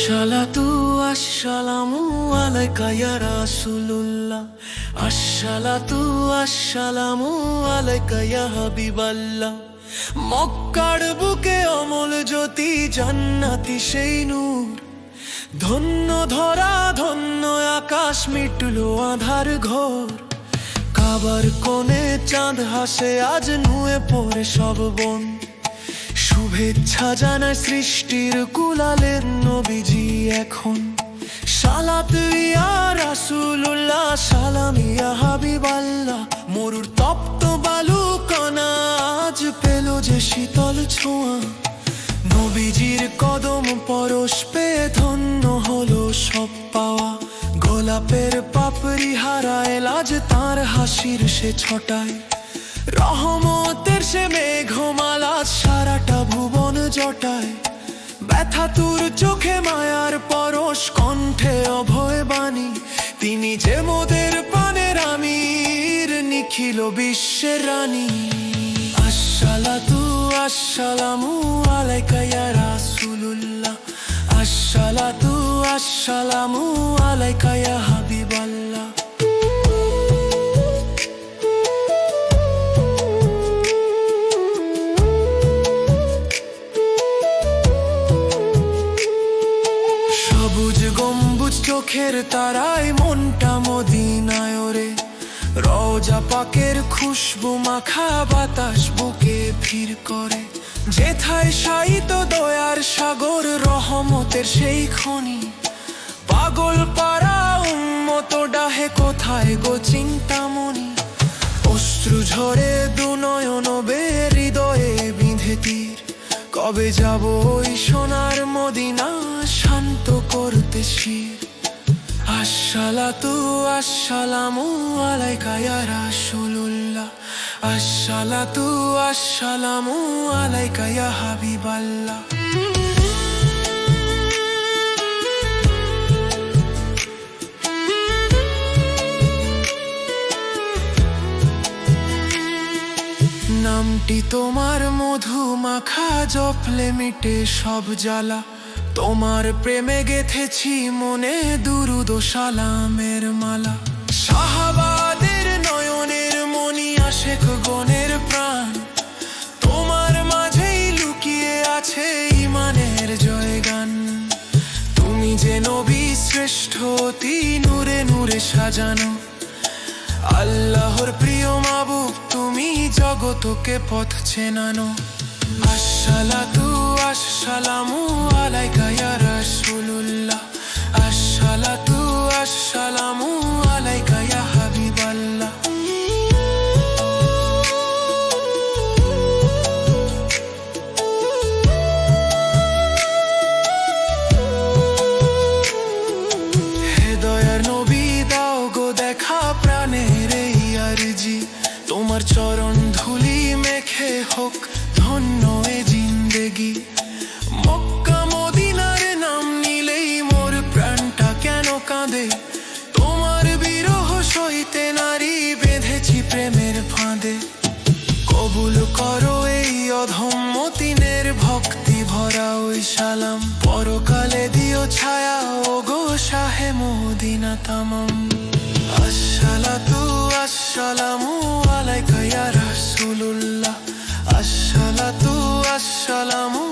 আসসালাতু আসসালামু আলাইকা ইয়া রাসূলুল্লাহ। আসসালাতু আসসালামু আলাইকা ইয়া হাবিবাল্লাহ। মক্কার বুকে অমল জ্যোতি, জান্নাতি সেই নূর। ধন্য ধরা ধন্য আকাশ, মিটলো আধার ঘোর। কাবার কোণে চাঁদ হাসে, আজ নুয়ে পড়ে সব বন। শুভেচ্ছা জানায় সৃষ্টির কুলালের নবীজি এখন। সালাত ইয়া রাসূলুল্লাহ, সালাম ইয়া হাবিবাল্লাহ। মরুর তপ্ত বালু কণা আজ পেল যে শীতল ছোঁয়া। নবীজির কদম পরশ পেয়ে ধন্য হলো সব পাওয়া। গোলাপের পাপড়ি হারায় লাজ, তার হাসির সে ছটায়। রহমতের সে মেঘমালা, সারাটা ভুবন জটায়। ব্যথা তোর চোখে মায়ার পরশ, কণ্ঠে অভয় বাণী। তিনি যে মোদের প্রাণের আমির, নিখিল বিশ্বের রানী। আসসালাতু আসসালামু আলাইকা ইয়া রাসূলুল্লাহ। আসসালাতু আসসালামু আলাইকা ইয়া হাবিবাল্লাহ। সবুজ গম্বুজ চোখের তারায়, মনটা মদিনায় ওরে। রওজা পাকের খুশবু মাখা বাতাস বুকে ভিড় করে। যেথায় শায়িত দয়ার সাগর, রহমতের সেই খনি। পাগল পারা উম্মত ডাহে, কোথায় গো চিন্তামণি। অশ্রু ঝরে দুনয়ন বেয়ে, হৃদয়ে বিঁধে তীর। কবে যাব ওই সোনার মদিনা, শান্ত করতে শির। আসসালাতু আসসালামু আলাইকা ইয়া রাসূলুল্লাহ। আসসালাতু আসসালামু আলাইকা ইয়া হাবিবাল্লাহ। নামটি তোমার মধু মাখা, জপলে মিটে সব জ্বালা। তোমার প্রেমে গেথেছি মনে দুরুদ ও সালামের মালা। সাহাবাদের নয়নের মনি, আশেক গণের প্রাণ। তোমার মাঝেই লুকিয়ে আছে ইমানের জয়গান। তুমি যে নবী শ্রেষ্ঠ, অতি নূরে নূরে সাজানো। আল্লাহর প্রিয় মাবুদ, তুমি জগতকে পথ চেনানো। আসসালাতু আসসালামু আলাইকা ইয়া রাসূলুল্লাহ। আসসালাতু আসসালামু আলাইকা ইয়া হাবিবাল্লাহ। হে দয়ার নবী, দাও গো দেখা প্রাণের এই আরজি। তোমার চরণ ধুলি মেখে হোক ধন্য এ জিন্দেগি। মক্কা মদিনার নাম নিলেই মোর প্রাণটা কেন কাঁদে। তোমার বিরহ সইতে নারী, বেঁধেছি প্রেমের ফাঁদে। কবুল করো এই অধম মতিনের ভক্তি ভরা ওই সালাম। পরকালে দিও ছায়া ও গো শাহে মদিনা তামাম। আসসালাতু আসসালামু আলাইকা ইয়া রাসূলুল্লাহ। আসসালাতু আসসালামু